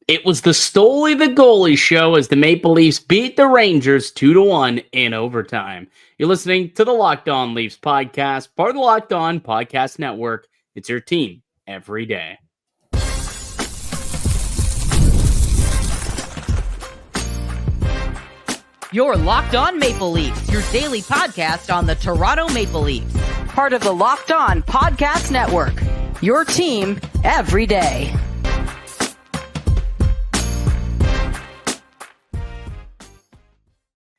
It was the Stoli the goalie show as the Maple Leafs beat the Rangers 2-1 in overtime. You're listening to the Locked On Leafs podcast, part of the Locked On Podcast Network. It's your team every day. You're Locked On Maple Leafs, your daily podcast on the Toronto Maple Leafs. Part of the Locked On Podcast Network, your team every day.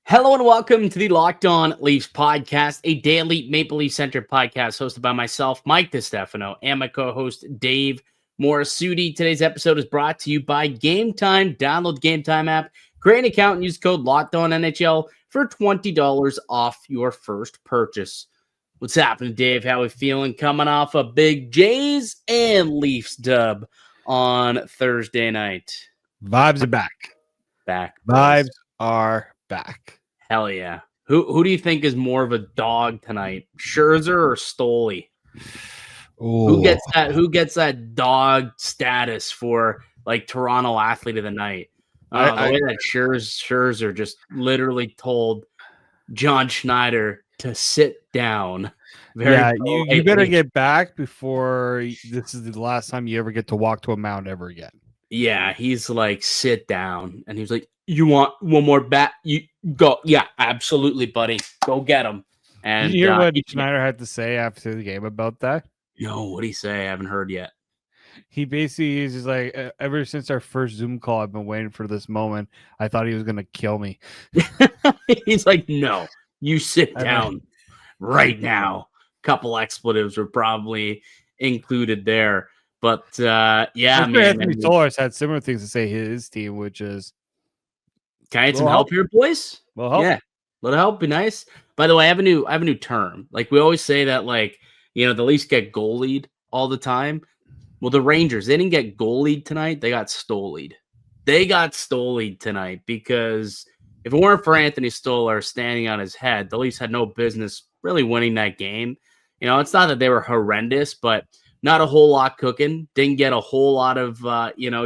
Hello and welcome to the Locked On Leafs podcast, a daily Maple Leaf-centered podcast hosted by myself, Mike DiStefano, and my co-host, Dave Morassutti. Today's episode is brought to you by Gametime. Download the Gametime app, create an account, and use code LOCKEDONNHL for $20 off your first purchase. What's happening, Dave? How we feeling coming off a big Jays and Leafs dub on Thursday night? Vibes are back. Vibes are back. Hell yeah. Who do you think is more of a dog tonight? Scherzer or Stoli? Ooh. Who gets that dog status for like Toronto athlete of the night? The way that Scherzer just literally told John Schneider to sit down. You better get back before this is the last time you ever get to walk to a mound ever again. Yeah, he's like, sit down. And he was like, you want one more bat? You go. Yeah, absolutely, buddy. Go get him. And did you hear what Schneider had to say after the game about that? No, what did he say? I haven't heard yet. He basically is just like, ever since our first Zoom call, I've been waiting for this moment. I thought he was going to kill me. He's like, no, you sit down right now. Couple expletives were probably included there. But, yeah, man. Anthony Stolarz had similar things to say his team, which is, can I get some help here, boys? Well, help. Yeah, little help be nice. By the way, I have a new term. Like we always say that, like, you know, the Leafs get goalied all the time. Well, the Rangers, they didn't get goalied tonight. They got stolied. They got stolied tonight because if it weren't for Anthony Stolarz standing on his head, the Leafs had no business really winning that game. You know, it's not that they were horrendous, but not a whole lot cooking. Didn't get a whole lot of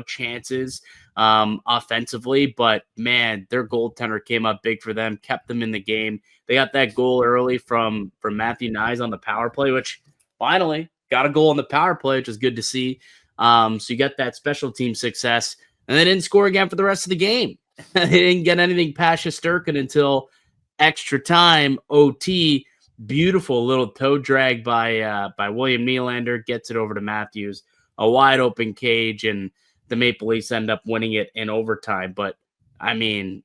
chances offensively, but man, their goaltender came up big for them, kept them in the game. They got that goal early from Matthew Nyes on the power play, which finally got a goal on the power play, which is good to see. So you got that special team success, and they didn't score again for the rest of the game. They didn't get anything past Shesterkin until extra time, OT. Beautiful little toe drag by William Nylander, gets it over to Matthews, a wide open cage, and the Maple Leafs end up winning it in overtime. But, I mean,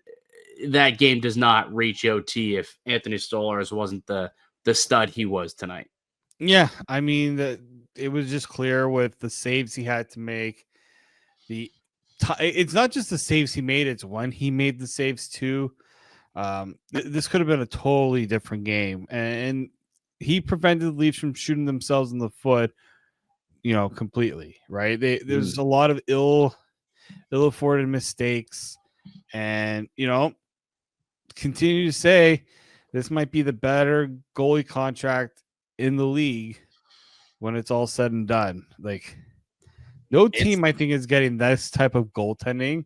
that game does not reach OT if Anthony Stolarz wasn't the stud he was tonight. Yeah, I mean, it was just clear with the saves he had to make. It's not just the saves he made, it's when he made the saves too. This could have been a totally different game. And he prevented the Leafs from shooting themselves in the foot, completely, right? There's a lot of ill-afforded mistakes, and continue to say this might be the better goalie contract in the league when it's all said and done. Like, no team, I think, is getting this type of goaltending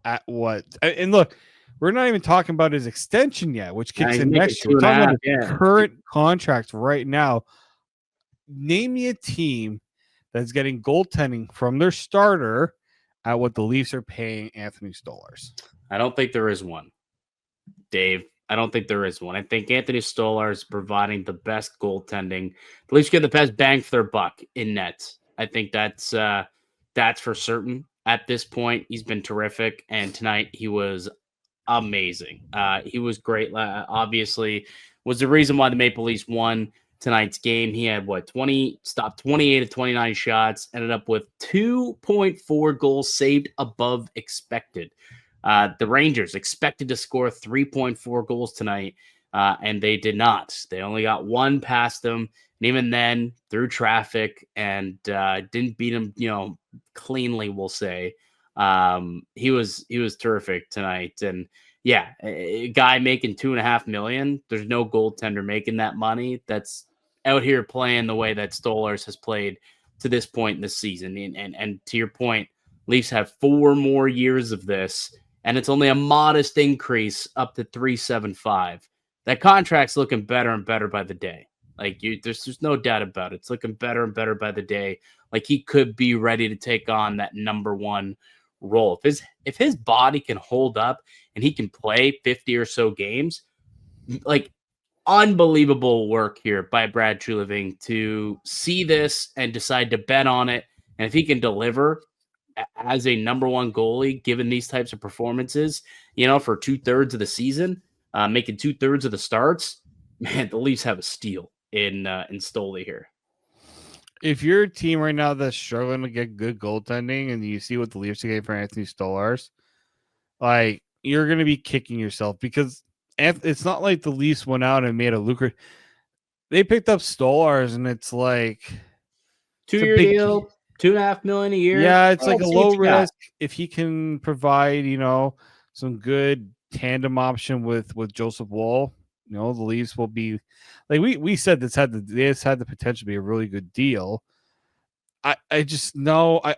at what? And look, we're not even talking about his extension yet, which kicks in next year. We're talking about his current contract right now. Name me a team that's getting goaltending from their starter at what the Leafs are paying Anthony Stolarz. I don't think there is one, Dave. I don't think there is one. I think Anthony Stolarz is providing the best goaltending. The Leafs get the best bang for their buck in net. I think that's for certain. At this point, he's been terrific, and tonight he was amazing. He was great. Obviously, was the reason why the Maple Leafs won tonight's game. He had 28 of 29 shots, ended up with 2.4 goals saved above expected. The Rangers expected to score 3.4 goals tonight, and they did not. They only got one past them, and even then, through traffic, and didn't beat them, cleanly, we'll say. He was terrific tonight, and yeah, a guy making $2.5 million. There's no goaltender making that money that's out here playing the way that Stolarz has played to this point in the season. And to your point, Leafs have 4 more years of this, and it's only a modest increase up to 375. That contract's looking better and better by the day. Like there's no doubt about it. It's looking better and better by the day. Like he could be ready to take on that number one role. If his body can hold up and he can play 50 or so games, like unbelievable work here by Brad Treliving to see this and decide to bet on it. And if he can deliver as a number one goalie, given these types of performances, for 2/3 of the season, making 2/3 of the starts, man, the Leafs have a steal in Stoli here. If you're a team right now that's struggling to get good goaltending and you see what the Leafs get for Anthony Stolarz, like you're going to be kicking yourself because it's not like the Leafs went out and made a lucrative. They picked up Stolarz and it's like 2-year deal, $2.5 million a year. Yeah, it's like a low risk if he can provide, some good tandem option with Joseph Woll. The Leafs will be like we said this had the potential to be a really good deal. I just know I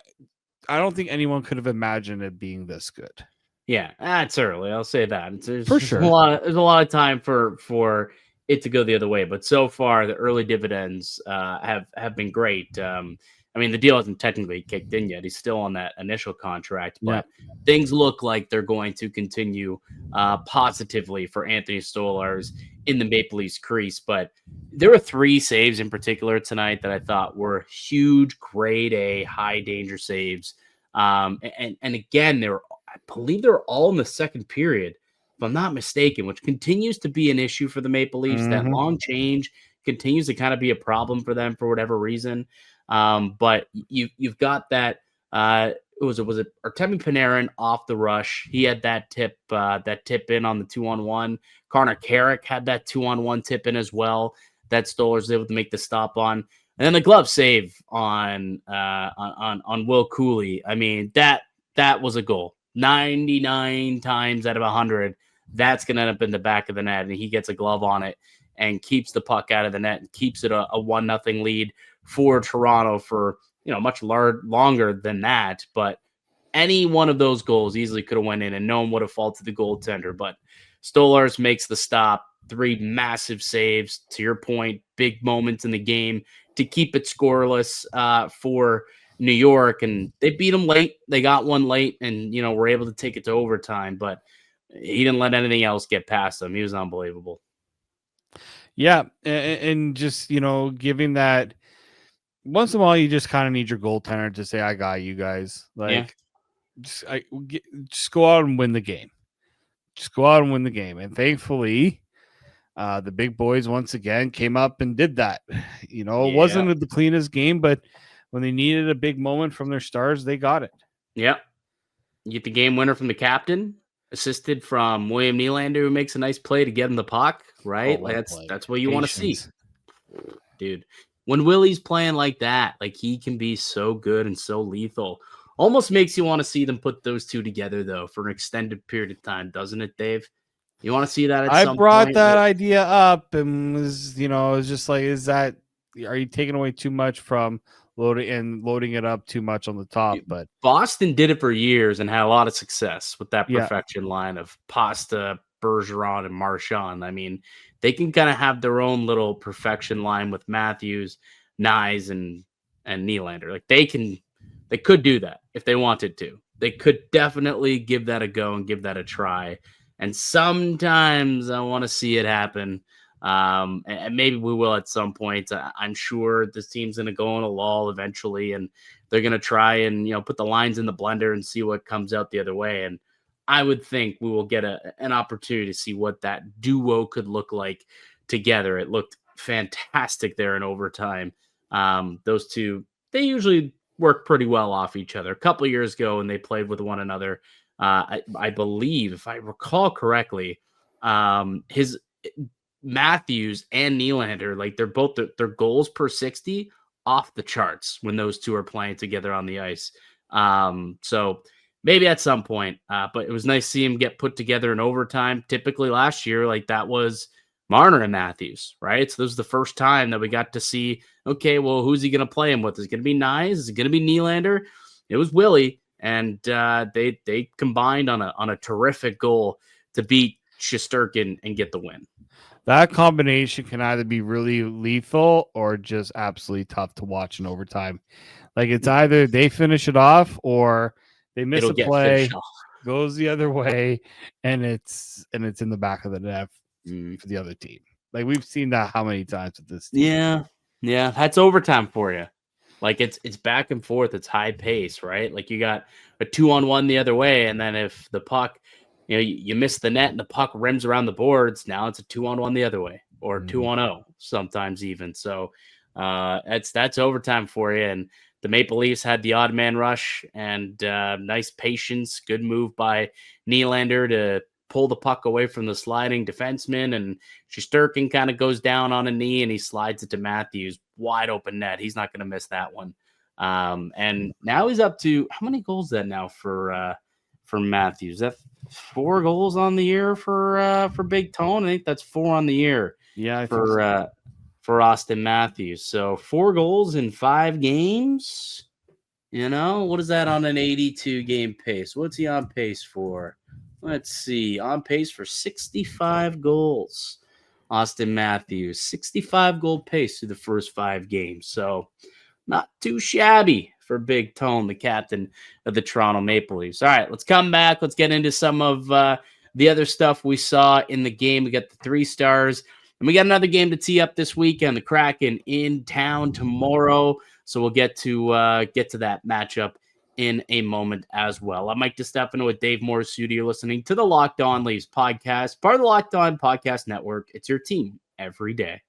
don't think anyone could have imagined it being this good. Yeah, it's early. I'll say that. There's for sure. There's a lot of time for it to go the other way, but so far the early dividends have been great. I mean, the deal hasn't technically kicked in yet. He's still on that initial contract, but things look like they're going to continue positively for Anthony Stolarz in the Maple Leafs crease. But there were 3 saves in particular tonight that I thought were huge, grade A, high danger saves. And again, I believe they were all in the second period, if I'm not mistaken, which continues to be an issue for the Maple Leafs. Mm-hmm. That long change continues to kind of be a problem for them for whatever reason. But you've got that. Was it Artemi Panarin off the rush? He had that tip in on the 2-on-1. Connor Carrick had that 2-on-1 tip in as well. That Stolarz was able to make the stop on, and then the glove save on Will Cooley. I mean that was a goal. 99 times out of 100, that's going to end up in the back of the net, and he gets a glove on it and keeps the puck out of the net and keeps it a 1-0 lead for Toronto for much longer than that. But any one of those goals easily could have went in and no one would have fallen to the goaltender. But Stolarz makes the stop. 3 massive saves, to your point, big moments in the game to keep it scoreless for New York, and they beat them late. They got one late and were able to take it to overtime, but he didn't let anything else get past him. He was unbelievable. Yeah, and just giving that once in a while, you just kind of need your goaltender to say, "I got you guys." Just go out and win the game. Just go out and win the game. And thankfully, the big boys once again came up and did that. It wasn't the cleanest game, but when they needed a big moment from their stars, they got it. Yep. You get the game winner from the captain, assisted from William Nylander, who makes a nice play to get him the puck, right? That's what you want to see. Dude, when Willie's playing like that, like he can be so good and so lethal. Almost makes you want to see them put those two together, though, for an extended period of time, doesn't it, Dave? You want to see that at some point? I brought that idea up and was, it's just like, are you taking away too much from loading it up too much on the top? But Boston did it for years and had a lot of success with that perfection line of Pasta, Bergeron, and Marchand. I mean, they can kind of have their own little perfection line with Matthews, Nyes, and Nylander. Like they could do that if they wanted to. They could definitely give that a go and give that a try. And sometimes I want to see it happen. And maybe we will at some point. I'm sure this team's going to go on a lull eventually, and they're going to try and put the lines in the blender and see what comes out the other way. And I would think we will get an opportunity to see what that duo could look like together. It looked fantastic there in overtime. Those two, they usually work pretty well off each other. A couple of years ago, when they played with one another, I believe, if I recall correctly, his Matthews and Nylander, like they're both their goals per 60 off the charts when those two are playing together on the ice. So maybe at some point, but it was nice to see him get put together in overtime. Typically last year, like that was Marner and Matthews, right? So this was the first time that we got to see, okay, well, who's he going to play him with? Is it going to be Nyes? Is it going to be Nylander? It was Willie. and they combined on a terrific goal to beat Shesterkin and get the win. That combination can either be really lethal or just absolutely tough to watch in overtime. Like it's either they finish it off or they miss a play, goes the other way, and it's in the back of the net for the other team. Like we've seen that how many times with this team. Yeah, that's overtime for you. Like it's back and forth, it's high pace, right? Like you got a 2-on-1 the other way, and then if the puck, you miss the net and the puck rims around the boards, now it's a 2-on-1 the other way, or 2-on-0 sometimes even. So that's overtime for you. And the Maple Leafs had the odd man rush and nice patience, good move by Nylander to pull the puck away from the sliding defenseman, and Shesterkin kind of goes down on a knee and he slides it to Matthews, wide open net. He's not going to miss that one. And now he's up to how many goals that now for Matthews? Is that 4 goals on the year for Big Tone? I think that's 4 on the year. Yeah, for Auston Matthews. So 4 goals in 5 games. What is that on an 82 game pace? What's he on pace for? Let's see. On pace for 65 goals. Auston Matthews, 65 goal pace through the first 5 games. So not too shabby for Big Tone, the captain of the Toronto Maple Leafs. All right, let's come back. Let's get into some of the other stuff we saw in the game. We got the 3 stars, and we got another game to tee up this weekend. The Kraken in town tomorrow. So we'll get to that matchup in a moment as well. I'm Mike DiStefano with Dave Morassutti. You're listening to the Locked On Leafs podcast, part of the Locked On Podcast Network. It's your team every day.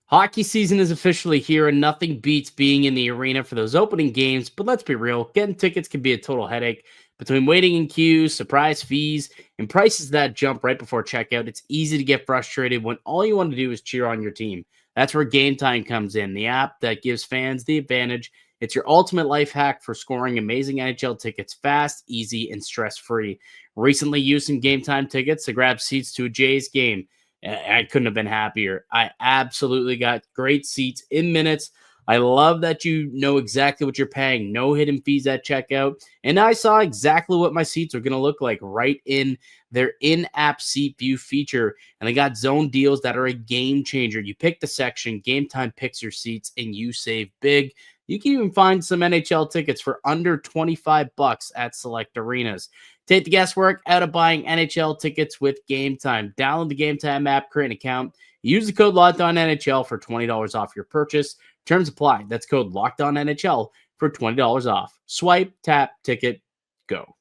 Hockey season is officially here, and nothing beats being in the arena for those opening games. But let's be real, getting tickets can be a total headache. Between waiting in queues, surprise fees, and prices that jump right before checkout, it's easy to get frustrated when all you want to do is cheer on your team. That's where Gametime comes in, the app that gives fans the advantage. It's your ultimate life hack for scoring amazing NHL tickets fast, easy, and stress-free. Recently used some Gametime tickets to grab seats to a Jays game. I couldn't have been happier. I absolutely got great seats in minutes. I love that you know exactly what you're paying. No hidden fees at checkout. And I saw exactly what my seats are going to look like right in their in-app seat view feature. And they got zone deals that are a game changer. You pick the section, Gametime picks your seats, and you save big. You can even find some NHL tickets for under $25 at select arenas. Take the guesswork out of buying NHL tickets with Gametime. Download the Gametime app, create an account. Use the code LOCKEDONNHL for $20 off your purchase. Terms apply. That's code LOCKEDONNHL for $20 off. Swipe, tap, ticket, go.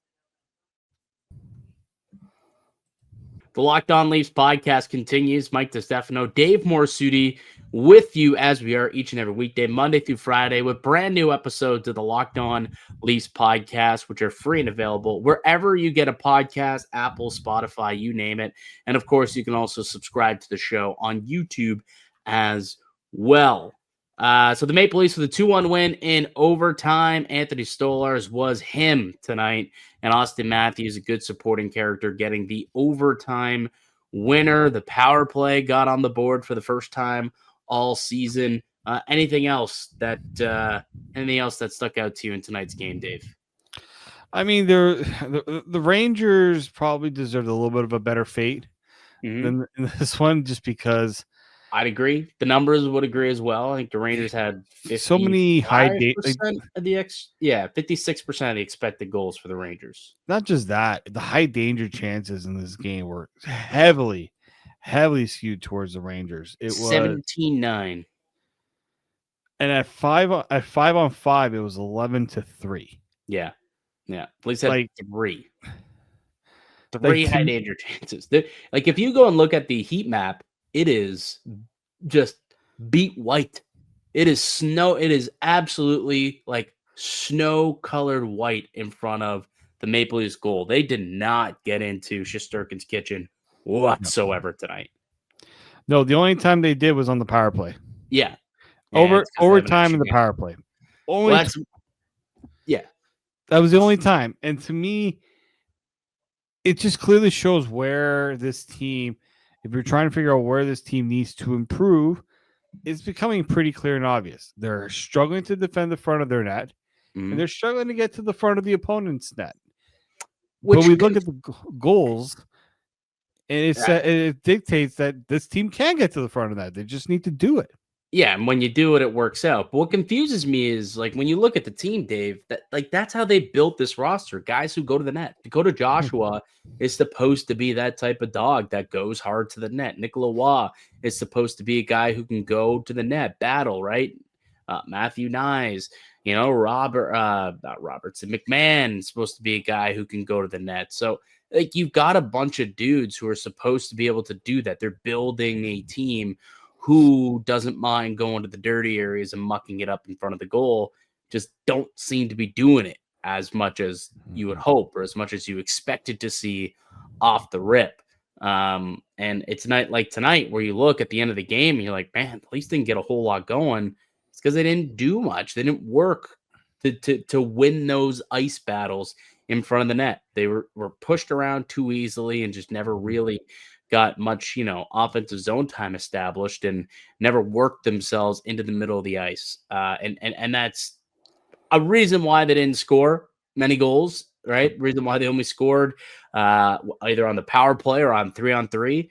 The Locked On Leafs podcast continues. Mike DiStefano, Dave Morassutti with you as we are each and every weekday, Monday through Friday, with brand new episodes of the Locked On Leafs podcast, which are free and available wherever you get a podcast, Apple, Spotify, you name it. And of course, you can also subscribe to the show on YouTube as well. So the Maple Leafs with a 2-1 win in overtime. Anthony Stolarz was him tonight, and Auston Matthews, a good supporting character, getting the overtime winner. The power play got on the board for the first time all season. Anything else that stuck out to you in tonight's game, Dave? I mean, the Rangers probably deserved a little bit of a better fate than this one, just because. I'd agree. The numbers would agree as well. I think the Rangers had so many high 56% of the expected goals for the Rangers. Not just that, the high danger chances in this game were heavily skewed towards the Rangers. It was 17-9. And at 5-on-5, it was 11-3. Yeah. At least had 3 high danger chances. Like if you go and look at the heat map, it is just beat white. It is snow. It is absolutely like snow-colored white in front of the Maple Leafs goal. They did not get into Shesterkin's kitchen whatsoever tonight. No, the only time they did was on the power play. Yeah. Overtime in the power play. That was the only time. And to me, it just clearly shows where this team, if you're trying to figure out where this team needs to improve, it's becoming pretty clear and obvious. They're struggling to defend the front of their net, and they're struggling to get to the front of the opponent's net. But we look at the goals, and it dictates that this team can get to the front of that. They just need to do it. Yeah, and when you do it, it works out. But what confuses me is like when you look at the team, Dave, that's how they built this roster. Guys who go to the net. Dakota Joshua is supposed to be that type of dog that goes hard to the net. Nicolas Waugh is supposed to be a guy who can go to the net, battle, right? Matthew Nyes, not Robertson. McMahon is supposed to be a guy who can go to the net. So like you've got a bunch of dudes who are supposed to be able to do that. They're building a team who doesn't mind going to the dirty areas and mucking it up in front of the goal, just don't seem to be doing it as much as you would hope or as much as you expected to see off the rip. And it's a night like tonight where you look at the end of the game and you're like, man, the Leafs didn't get a whole lot going. It's because they didn't do much. They didn't work to win those ice battles in front of the net. They were pushed around too easily and just never really got much, offensive zone time established and never worked themselves into the middle of the ice. And that's a reason why they didn't score many goals, right? Reason why they only scored either on the power play or on 3-on-3.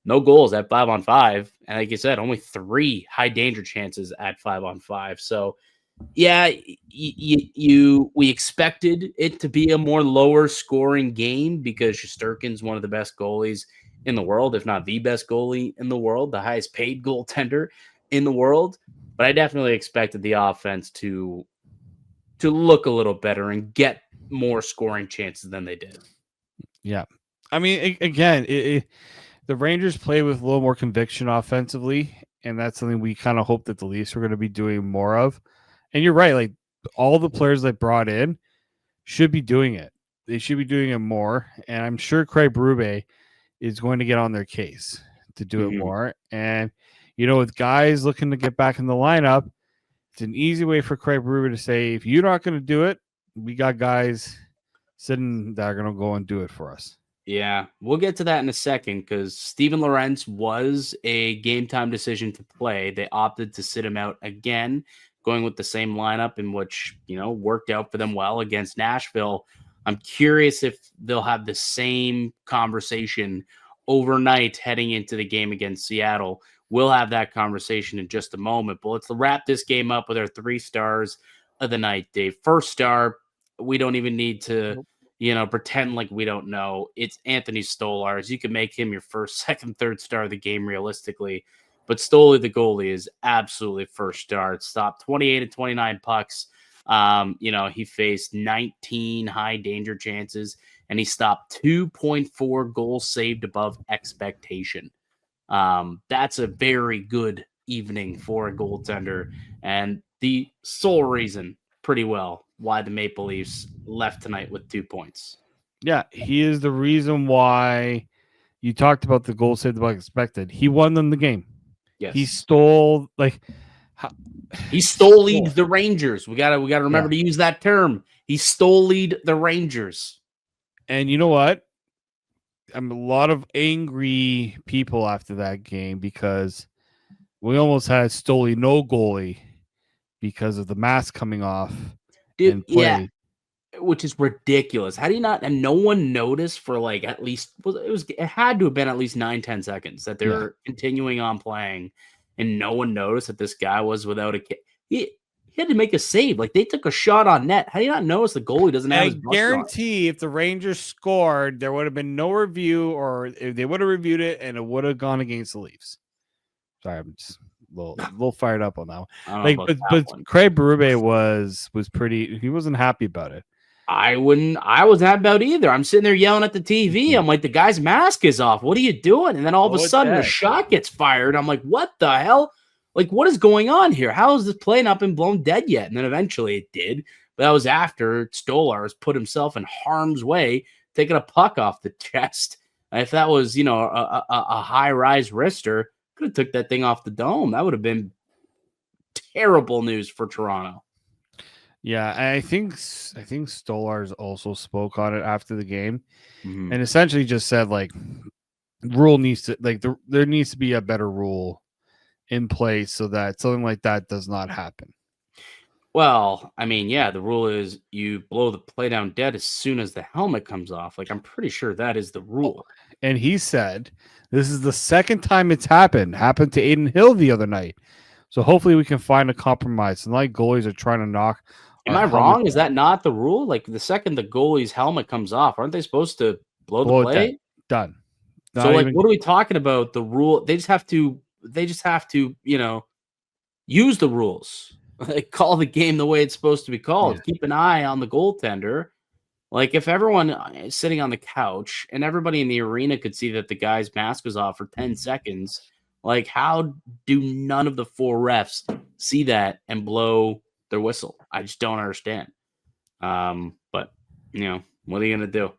No goals at 5-on-5. And like you said, only 3 high danger chances at 5-on-5. So yeah, we expected it to be a more lower scoring game because Shesterkin's one of the best goalies in the world, if not the best goalie in the world, the highest paid goaltender in the world. But I definitely expected the offense to look a little better and get more scoring chances than they did. Yeah. I mean, again, the Rangers play with a little more conviction offensively, and that's something we kind of hope that the Leafs are going to be doing more of. And you're right, like all the players they brought in should be doing it. They should be doing it more. And I'm sure Craig Berube is going to get on their case to do it more. And, with guys looking to get back in the lineup, it's an easy way for Craig Berube to say, if you're not going to do it, we got guys sitting that are going to go and do it for us. Yeah, we'll get to that in a second because Steven Lorentz was a game time decision to play. They opted to sit him out again, going with the same lineup in which, worked out for them well against Nashville. I'm curious if they'll have the same conversation overnight heading into the game against Seattle. We'll have that conversation in just a moment, but let's wrap this game up with our 3 stars of the night, Dave. First star, we don't even need to, pretend like we don't know. It's Anthony Stolarz. You can make him your first, second, third star of the game realistically, but Stoli, the goalie, is absolutely first star. It stopped 28 and 29 pucks. He faced 19 high danger chances and he stopped 2.4 goals saved above expectation. That's a very good evening for a goaltender and the sole reason pretty well why the Maple Leafs left tonight with 2 points. Yeah, he is the reason why you talked about the goal saved above expected. He won them the game. Yes. He stole He stole-lead the Rangers. We gotta remember to use that term. He stole-lead the Rangers. And you know what? I'm a lot of angry people after that game because we almost had Stoli no goalie because of the mask coming off. Dude, yeah, which is ridiculous. How do you not? And no one noticed for like at least it had to have been at least 9-10 seconds that they were continuing on playing, and no one noticed that this guy was without a kit. He had to make a save. Like they took a shot on net. How do you not notice the goalie doesn't have his mask on? I guarantee if the Rangers scored, there would have been no review, or if they would have reviewed it and it would have gone against the Leafs. Sorry, I'm just a little fired up on that one. But Craig Berube was pretty. He wasn't happy about it. I wasn't happy about it either. I'm sitting there yelling at the TV. I'm like, the guy's mask is off. What are you doing? And then all of a sudden, the shot gets fired. I'm like, what the hell? Like, what is going on here? How has this play not been blown dead yet? And then eventually it did. But that was after Stolarz put himself in harm's way, taking a puck off the chest. And if that was, a high-rise wrister, could have took that thing off the dome. That would have been terrible news for Toronto. Yeah, I think Stolarz also spoke on it after the game, and essentially just said like, rule needs to there needs to be a better rule in place so that something like that does not happen. Well, I mean, yeah, the rule is you blow the play down dead as soon as the helmet comes off. Like, I'm pretty sure that is the rule. And he said this is the second time it's happened. Happened to Aiden Hill the other night. So hopefully we can find a compromise. And like goalies are trying to knock. Am I wrong? Is that not the rule? Like the second the goalie's helmet comes off, aren't they supposed to blow the play? Done. So like, what are we talking about? The rule? They just have to, use the rules. Like, call the game the way it's supposed to be called. Yeah. Keep an eye on the goaltender. Like, if everyone is sitting on the couch and everybody in the arena could see that the guy's mask was off for 10 seconds, like, how do none of the 4 refs see that and blow their whistle? I just don't understand. But, what are you going to do?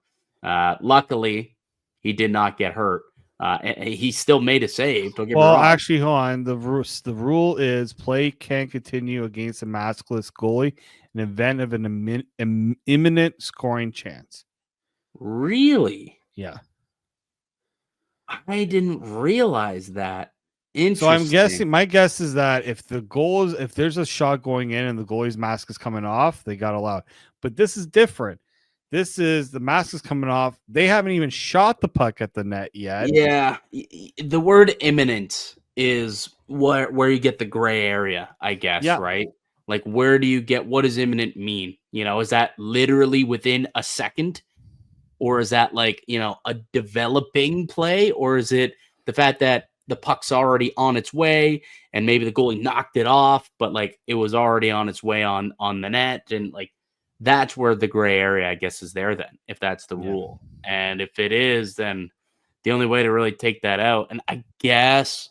Luckily, he did not get hurt. And he still made a save. Don't get me wrong. Actually, hold on. The rule is play can continue against a maskless goalie in the event of an imminent scoring chance. Really? Yeah. I didn't realize that. Interesting. So I'm guessing. My guess is that if there's a shot going in and the goalie's mask is coming off, they got allowed. But this is different. This is the mask is coming off. They haven't even shot the puck at the net yet. Yeah, the word imminent is where you get the gray area, I guess, right? Like, where do you get, what does imminent mean? Is that literally within a second? Or is that like, a developing play? Or is it the fact that the puck's already on its way and maybe the goalie knocked it off, but like it was already on its way on the net, and like, that's where the gray area, I guess, is there then, if that's the rule. And if it is, then the only way to really take that out, and I guess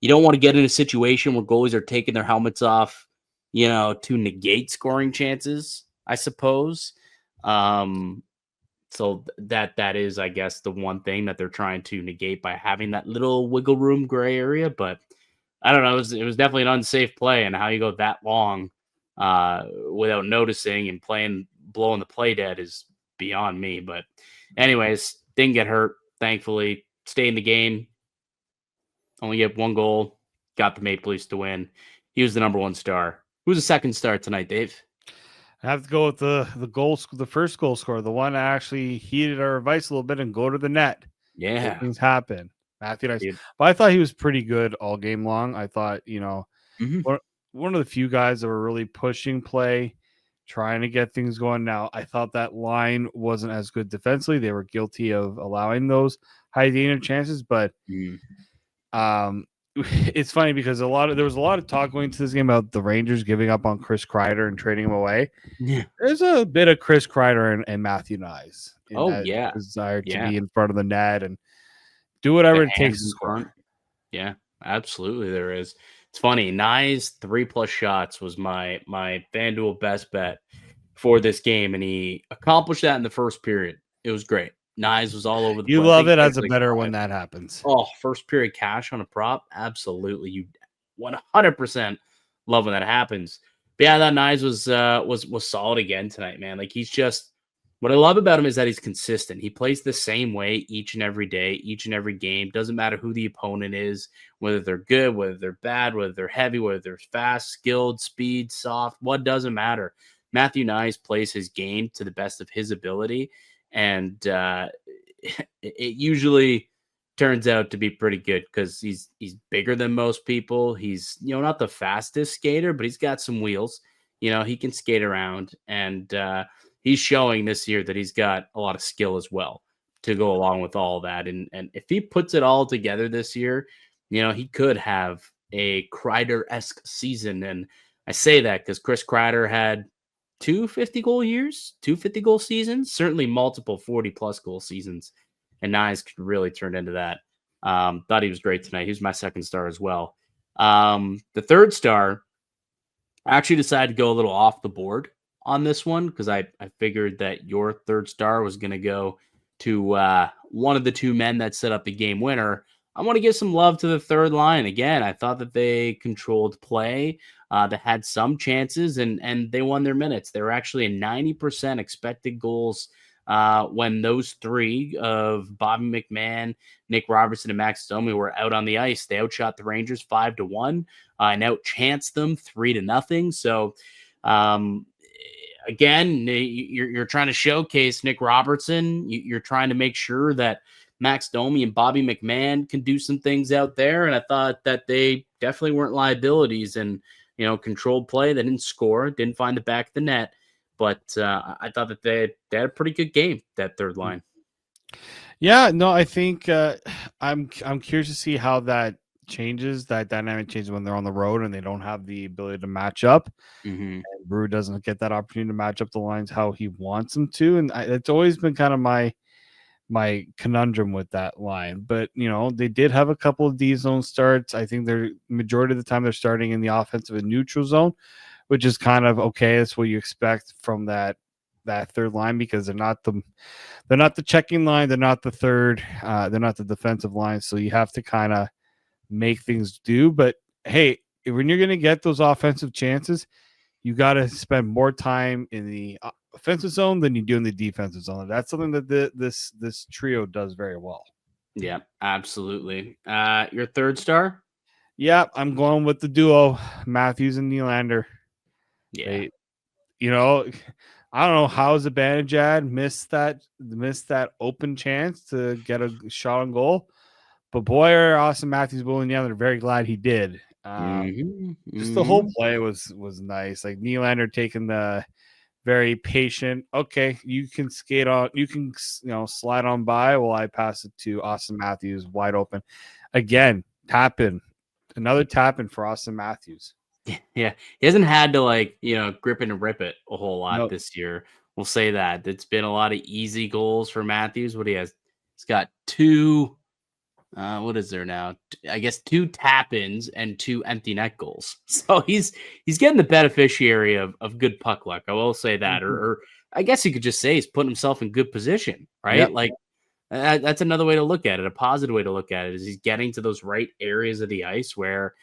you don't want to get in a situation where goalies are taking their helmets off, to negate scoring chances, I suppose. So that is, I guess, the one thing that they're trying to negate by having that little wiggle room gray area. But I don't know. It was definitely an unsafe play, and how you go that long without noticing and blowing the play dead is beyond me. But anyways, didn't get hurt, thankfully. Stay in the game. Only get 1 goal. Got the Maple Leafs to win. He was the number 1 star. Who's the second star tonight, Dave? I have to go with the first goal scorer, the one that actually heeded our advice a little bit and go to the net. Yeah, things happen. Matthew Nylander. But I thought he was pretty good all game long. I thought, one of the few guys that were really pushing play, trying to get things going. Now, I thought that line wasn't as good defensively. They were guilty of allowing those high danger chances, but it's funny because there was a lot of talk going into this game about the Rangers giving up on Chris Kreider and trading him away. Yeah, there's a bit of Chris Kreider and Matthew Nyes. Desire to be in front of the net and do whatever it takes to score. Yeah, absolutely, there is. It's funny. Nyes 3+ shots was my FanDuel best bet for this game, and he accomplished that in the first period. It was great. Nyes was all over the place. You love it as a better when that happens. Oh, first period cash on a prop? Absolutely. You 100% love when that happens. But yeah, that Nyes was solid again tonight, man. Like, he's just, what I love about him is that he's consistent. He plays the same way each and every day, each and every game. Doesn't matter who the opponent is, whether they're good, whether they're bad, whether they're heavy, whether they're fast, skilled, speed, soft, what doesn't matter. Matthew Nyes plays his game to the best of his ability, and it usually turns out to be pretty good because he's bigger than most people. He's, not the fastest skater, but he's got some wheels. He can skate around, and he's showing this year that he's got a lot of skill as well to go along with all that. And if he puts it all together this year, he could have a Kreider-esque season. And I say that because Chris Kreider had 2 50-goal years, 2 50-goal seasons, certainly multiple 40+ goal seasons. And Nyes could really turn into that. Thought he was great tonight. He was my second star as well. The third star, I actually decided to go a little off the board on this one because I figured that your third star was going to go to one of the 2 men that set up the game winner. I want to give some love to the third line. Again, I thought that they controlled play. They had some chances, and they won their minutes. They were actually a 90% expected goals when those three of Bobby McMahon, Nick Robertson, and Max Domi were out on the ice. They outshot the Rangers 5-1 and outchanced them 3-0. So, again, you're trying to showcase Nick Robertson. You're trying to make sure that Max Domi and Bobby McMahon can do some things out there. And I thought that they definitely weren't liabilities and, controlled play. They didn't score, didn't find the back of the net. But I thought that they had a pretty good game, that third line. Yeah, no, I think I'm curious to see how that changes, that dynamic changes when they're on the road and they don't have the ability to match up. Mm-hmm. And Brew doesn't get that opportunity to match up the lines how he wants them to. And it's always been kind of my conundrum with that line. But, they did have a couple of D zone starts. I think they're majority of the time they're starting in the offensive and neutral zone, which is kind of okay. That's what you expect from that third line, because they're not the checking line. They're not the third. They're not the defensive line. So you have to kind of make things do. But hey, when you're going to get those offensive chances, you got to spend more time in the offensive zone than you do in the defensive zone. That's something that this trio does very well. Yeah, absolutely. Your third star? Yeah, I'm going with the duo, Matthews and Nylander. Yeah. I don't know how Zibanejad missed that open chance to get a shot on goal, but boy, are Auston Matthews, William Nylander very glad he did. Just the whole play was nice. Like Nylander taking the very patient. Okay, you can skate on. You can slide on by while I pass it to Auston Matthews wide open. Again, another tap in for Auston Matthews. Yeah, he hasn't had to grip it and rip it a whole lot this year. We'll say that. It's been a lot of easy goals for Matthews. What he has, he's got two. What is there now? I guess 2 tap-ins and 2 empty net goals. So he's getting the beneficiary of good puck luck. I will say that, or I guess you could just say he's putting himself in good position, right? Yep. Like that's another way to look at it. A positive way to look at it is he's getting to those right areas of the ice where,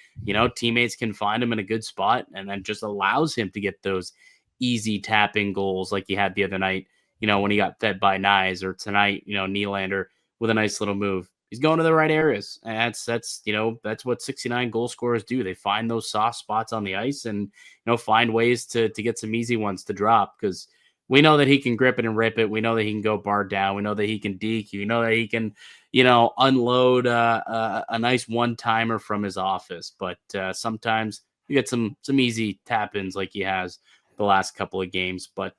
teammates can find him in a good spot, and then just allows him to get those easy tapping goals like he had the other night, when he got fed by Nyes, or tonight, Nylander with a nice little move. He's going to the right areas. And that's what 69 goal scorers do. They find those soft spots on the ice and, find ways to get some easy ones to drop, because we know that he can grip it and rip it. We know that he can go bar down. We know that he can deke. We know that he can, unload a nice one-timer from his office. But sometimes you get some easy tap-ins like he has the last couple of games. But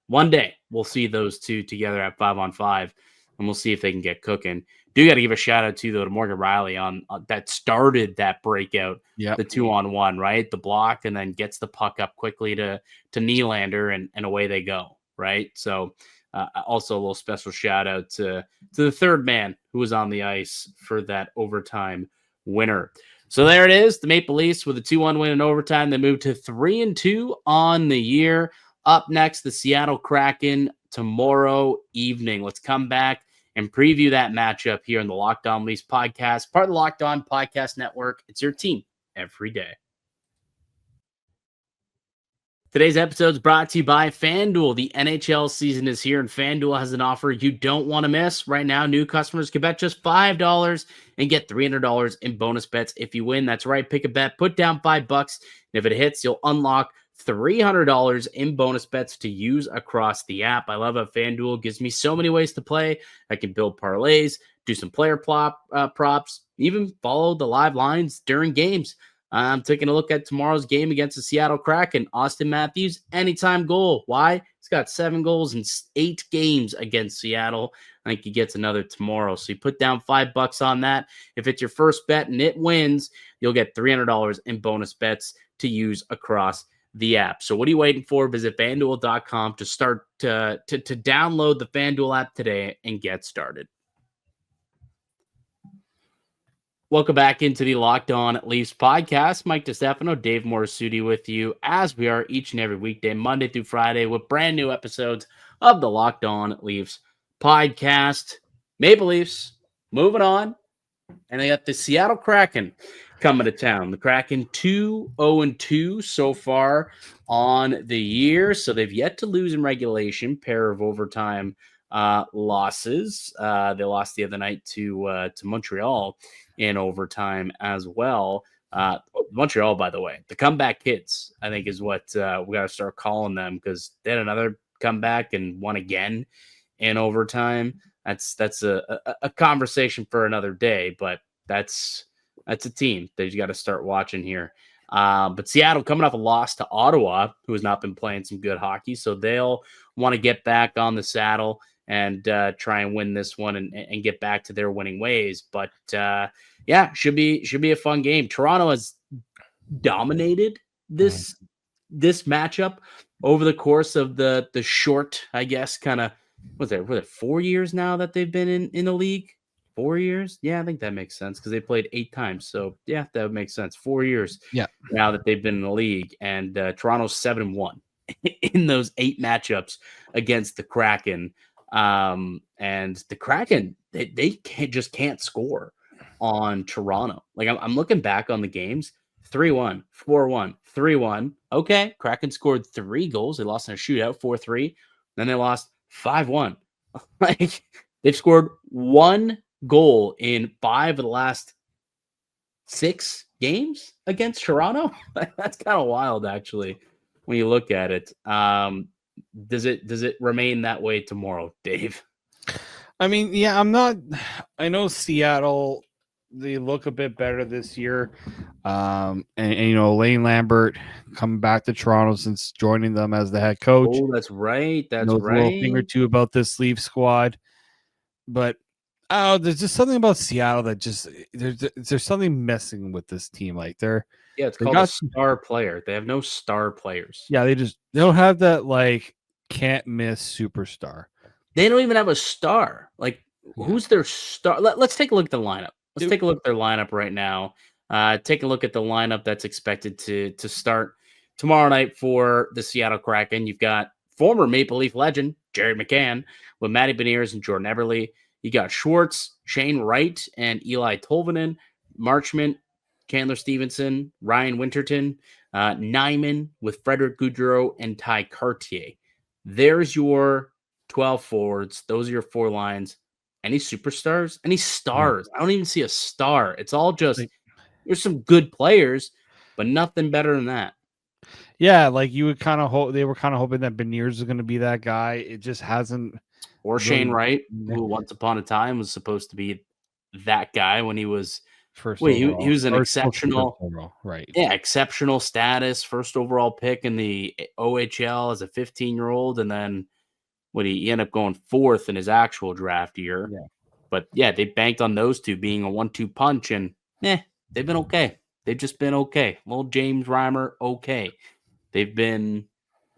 one day we'll see those two together at 5-on-5, and we'll see if they can get cooking. Do got to give a shout out to Morgan Riley on that started that breakout, the 2-on-1, right? The block, and then gets the puck up quickly to Nylander, and away they go, right? So also a little special shout out to the third man who was on the ice for that overtime winner. So there it is, the Maple Leafs with a 2-1 win in overtime. They moved to 3-2 on the year. Up next, the Seattle Kraken tomorrow evening. Let's come back and preview that matchup here on the Locked On Leafs podcast, part of the Locked On Podcast Network. It's your team every day. Today's episode is brought to you by FanDuel. The NHL season is here, and FanDuel has an offer you don't want to miss. Right now, new customers can bet just $5 and get $300 in bonus bets if you win. That's right. Pick a bet, put down $5, and if it hits, you'll unlock $300 in bonus bets to use across the app. I love how FanDuel gives me so many ways to play. I can build parlays, do some player props, even follow the live lines during games. I'm taking a look at tomorrow's game against the Seattle Kraken. Auston Matthews, anytime goal. Why? He's got 7 goals in 8 games against Seattle. I think he gets another tomorrow. So you put down $5 on that. If it's your first bet and it wins, you'll get $300 in bonus bets to use across the app. So what are you waiting for? Visit FanDuel.com to start to download the FanDuel app today and get started. Welcome back into the Locked On Leafs podcast. Mike DiStefano, Dave Morassutti with you, as we are each and every weekday, Monday through Friday, with brand new episodes of the Locked On Leafs podcast. Maple Leafs moving on, and they got the Seattle Kraken coming to town. The Kraken 2-0-2 so far on the year, so they've yet to lose in regulation. Pair of overtime losses. They lost the other night to Montreal in overtime as well. Montreal, by the way, the comeback kids, I think, is what we got to start calling them, because they had another comeback and won again in overtime. That's a conversation for another day, but that's a team that you got to start watching here. But Seattle coming off a loss to Ottawa, who has not been playing some good hockey, so they'll want to get back on the saddle and try and win this one and get back to their winning ways. But yeah, should be a fun game. Toronto has dominated this matchup over the course of the short, I guess, kind of, was it 4 years now that they've been in the league? 4 years? Yeah, I think that makes sense, because they played 8 times. So yeah, that would make sense. 4 years now that they've been in the league, and Toronto's 7-1 in those 8 matchups against the Kraken. And the Kraken, they can't score on Toronto. Like, I'm looking back on the games. 3-1, 4-1, 3-1. Okay, Kraken scored 3 goals. They lost in a shootout, 4-3. Then they lost 5-1. Like, they've scored 1 goal in 5 of the last 6 games against Toronto. That's kind of wild, actually, when you look at it. Does it remain that way tomorrow, Dave? I mean, yeah, I know Seattle, they look a bit better this year. And you know, Lane Lambert coming back to Toronto since joining them as the head coach. Oh, that's right. That's knows right. a little thing or two about this Leaf squad. But there's just something about Seattle that just there's something messing with this team. Like it's called a star player. They have no star players. Yeah, they don't have that, like, can't miss superstar. They don't even have a star. Like, who's their star? Let's take a look at the lineup. Let's take a look at their lineup right now. Take a look at the lineup that's expected to start tomorrow night for the Seattle Kraken. You've got former Maple Leaf legend Jared McCann with Matty Beniers and Jordan Eberle. You got Schwartz, Shane Wright, and Eli Tolvanen, Marchment, Chandler Stevenson, Ryan Winterton, Nyman with Frederick Gaudreau and Ty Cartier. There's your 12 forwards. Those are your 4 lines. Any superstars? Any stars? I don't even see a star. It's all just, there's some good players, but nothing better than that. Yeah, like you would kind of hope, they were kind of hoping that Beniers is going to be that guy. It just hasn't. Or really, Shane Wright, who once upon a time was supposed to be that guy when he was first. He was an exceptional, right? Yeah, exceptional status, first overall pick in the OHL as a 15-year-old, and then he ended up going 4th in his actual draft year. Yeah. But yeah, they banked on those two being a 1-2 punch, and they've been okay. They've just been okay. Little James Reimer, okay. They've been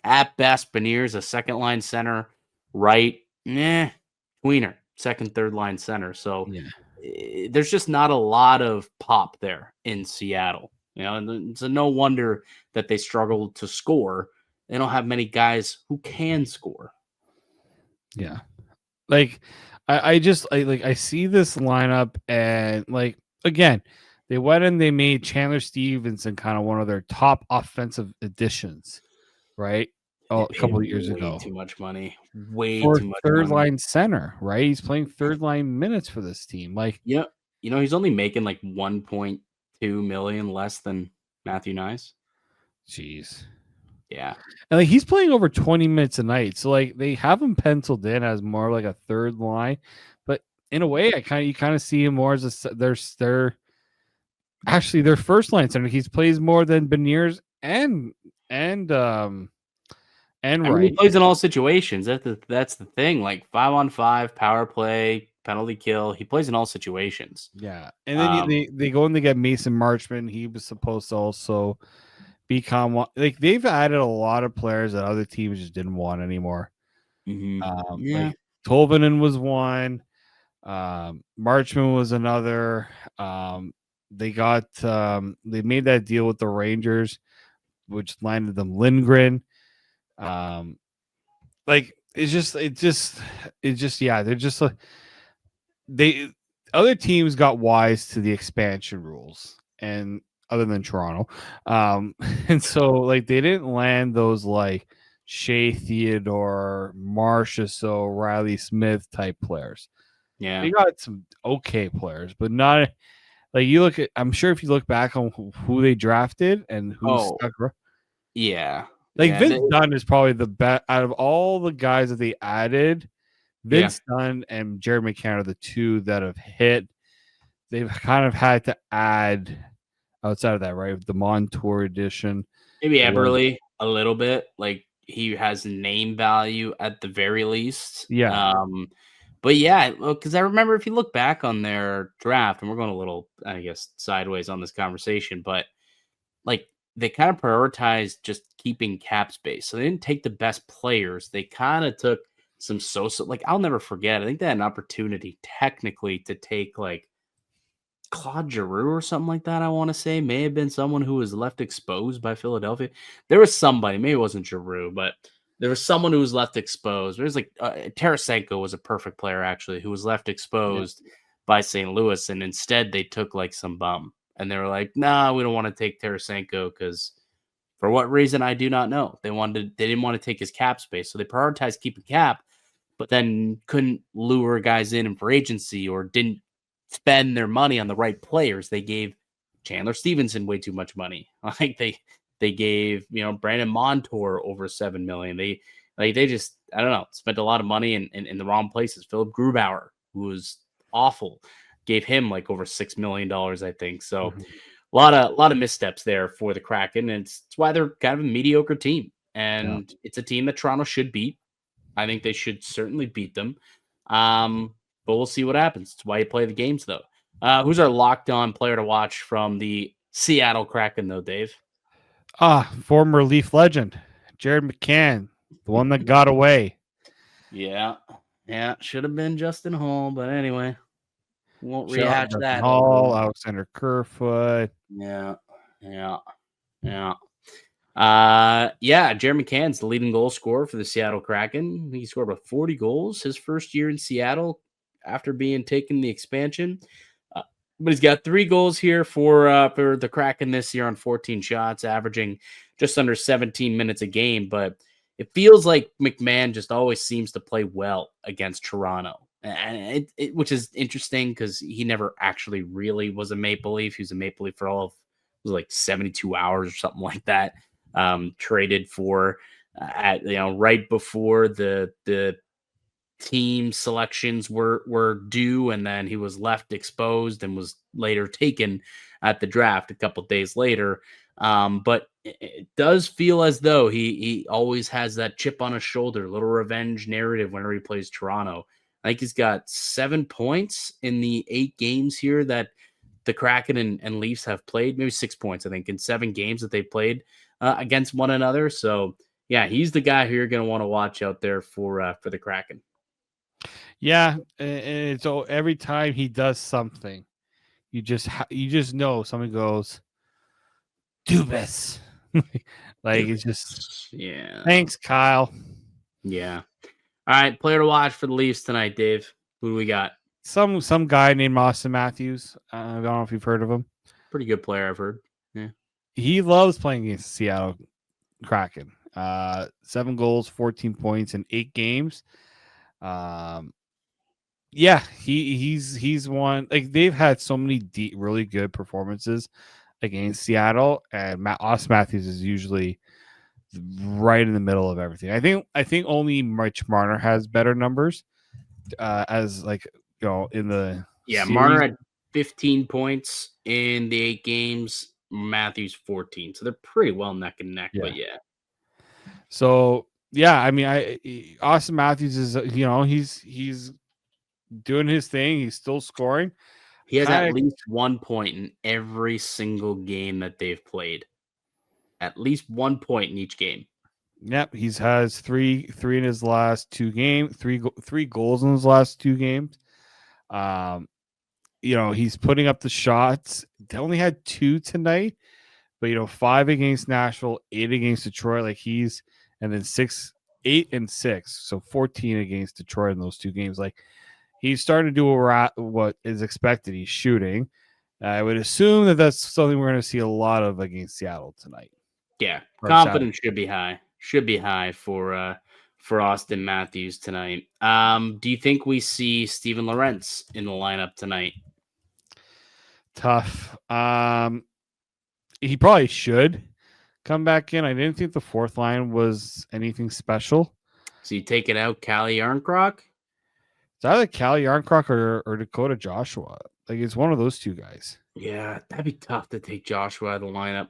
at best Beniers, a second line center, right? Tweener, second, third line center. So there's just not a lot of pop there in Seattle. You know, and it's no wonder that they struggle to score. They don't have many guys who can score. Yeah. Like I see this lineup, and like, again, they went and they made Chandler Stevenson kind of one of their top offensive additions, right? A couple of years ago. Too much money. Way too much third money. line center, right? He's playing third line minutes for this team. Like, you know, he's only making like 1.2 million less than Matthew Nyes. Jeez. Yeah. And like, he's playing over 20 minutes a night. So like, they have him penciled in as more like a third line, but in a way, you kind of see him more as their actually their first line center. He plays more than Beniers and Wright. He plays in all situations. That's the thing. Like 5-on-5, power play, penalty kill. He plays in all situations. Yeah. And then they go and they get Mason Marchment. He was supposed to also become, like, they've added a lot of players that other teams just didn't want anymore. Mm-hmm. Like Tolvanen was one. Marchment was another. They made that deal with the Rangers, which landed them Lindgren. Like, they're just other teams got wise to the expansion rules, and other than Toronto, and so like they didn't land those like Shea Theodore, Marchessault, Riley Smith type players. Yeah. They got some okay players, but not like you look at. I'm sure if you look back on who they drafted and who stuck, yeah. like Vince Dunn is probably the best out of all the guys that they added. Vince Dunn and Jared McCann are the two that have hit. They've kind of had to add outside of that, right? The Montour edition. Maybe Eberle a little bit. Like he has name value at the very least. Yeah. But yeah, because I remember if you look back on their draft, and we're going a little, I guess, sideways on this conversation, but like they kind of prioritized just keeping cap space. So they didn't take the best players. They kind of took some like I'll never forget. I think they had an opportunity technically to take like Claude Giroux or something like that. I want to say may have been someone who was left exposed by Philadelphia. There was somebody, maybe it wasn't Giroux, but there was someone who was left exposed. There's like Tarasenko was a perfect player actually, who was left exposed by St. Louis, and instead they took like some bum, and they were like, "Nah, we don't want to take Tarasenko because for what reason I do not know. They didn't want to take his cap space, so they prioritized keeping cap, but then couldn't lure guys in for agency or didn't spend their money on the right players. They gave Chandler Stevenson way too much money. Like they gave, Brandon Montour over $7 million. They just, I don't know, spent a lot of money in the wrong places. Philip Grubauer, who was awful, gave him like over $6 million, I think. So a lot of missteps there for the Kraken, and it's why they're kind of a mediocre team. And it's a team that Toronto should beat. I think they should certainly beat them. But we'll see what happens. It's why you play the games, though. Who's our locked-on player to watch from the Seattle Kraken, though, Dave? Former Leaf legend, Jared McCann, the one that got away. Yeah, should have been Justin Hall, but anyway, won't rehash that. Hall, Alexander Kerfoot. Yeah. Jared McCann's the leading goal scorer for the Seattle Kraken. He scored about 40 goals his first year in Seattle after being taken the expansion. But he's got 3 goals here for the Kraken this year on 14 shots, averaging just under 17 minutes a game. But it feels like McMahon just always seems to play well against Toronto, and which is interesting because he never actually really was a Maple Leaf. He was a Maple Leaf for all of like 72 hours or something like that. Traded for right before the team selections were due, and then he was left exposed and was later taken at the draft a couple days later. But it does feel as though he always has that chip on his shoulder, little revenge narrative whenever he plays Toronto. I think he's got 7 points in the 8 games here that the Kraken and Leafs have played, maybe 6 points, I think, in 7 games that they've played against one another. So yeah, he's the guy who you're going to want to watch out there for the Kraken. Yeah, and so every time he does something, you just know something goes, Dubas. Like it's just Thanks, Kyle. Yeah. All right, player to watch for the Leafs tonight, Dave. Who do we got? Some guy named Auston Matthews. I don't know if you've heard of him. Pretty good player, I've heard. Yeah. He loves playing against the Seattle Kraken. 7 goals, 14 points in 8 games. He's one. Like they've had so many really good performances against Seattle, and Auston Matthews is usually right in the middle of everything. I think only Mitch Marner has better numbers. As like in the series. Marner had 15 points in the 8 games. Matthews 14, so they're pretty well neck and neck. But so I mean, Auston Matthews is he's doing his thing. He's still scoring. He has at least 1 point in every single game that they've played. At least 1 point in each game. Yep, he has three in his last 2 games. Three goals in his last 2 games. He's putting up the shots. They only had 2 tonight, but 5 against Nashville, 8 against Detroit. Like and then 8 and 6, so 14 against Detroit in those 2 games. Like he's starting to do what is expected. He's shooting. I would assume that's something we're going to see a lot of against Seattle tonight. Yeah, confidence should be high. Should be high for Auston Matthews tonight. Do you think we see Steven Lorentz in the lineup tonight? Tough. He probably should come back in. I didn't think the fourth line was anything special. So you taking out Calle Jarnkrok? It's either Calle Jarnkrok or Dakota Joshua. Like, it's one of those two guys. Yeah, that'd be tough to take Joshua out of the lineup.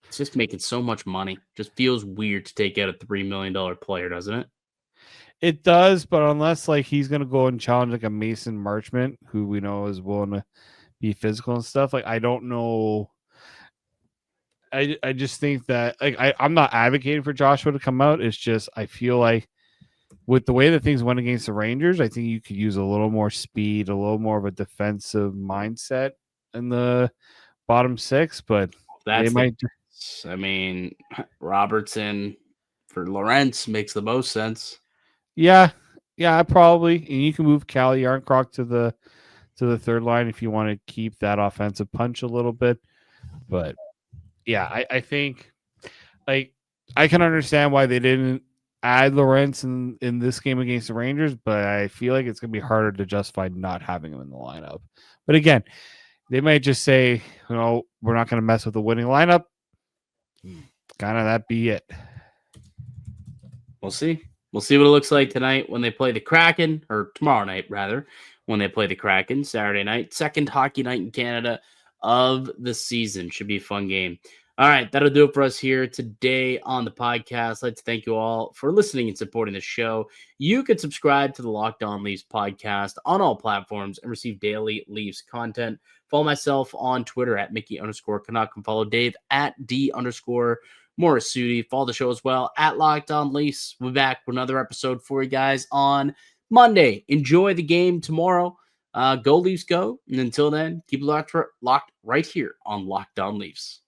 It's just making so much money. Just feels weird to take out a $3 million player, doesn't it? It does, but unless like he's gonna go and challenge like a Mason Marchment, who we know is willing to be physical and stuff, like I don't know. I just think that like I'm not advocating for Joshua to come out. It's just I feel like with the way that things went against the Rangers, I think you could use a little more speed, a little more of a defensive mindset in the bottom six, but That's they might. I mean, Robertson for Lorentz makes the most sense. Yeah, probably. And you can move Calle Jarnkrok to the third line if you want to keep that offensive punch a little bit. But yeah, I think like I can understand why they didn't add Lorentz in this game against the Rangers, but I feel like it's gonna be harder to justify not having him in the lineup. But again, they might just say, we're not gonna mess with the winning lineup. Kind of that be it. We'll see. We'll see what it looks like tonight when they play the Kraken, or tomorrow night, rather, when they play the Kraken, Saturday night. Second hockey night in Canada of the season. Should be a fun game. All right, that'll do it for us here today on the podcast. I'd like to thank you all for listening and supporting the show. You can subscribe to the Locked On Leafs podcast on all platforms and receive daily Leafs content. Follow myself on Twitter at Mickey_Canuck and follow Dave at D_Morassutti. Follow the show as well at Locked On Leafs. We'll be back with another episode for you guys on Monday. Enjoy the game tomorrow. Go Leafs go. And until then, keep locked right here on Locked On Leafs.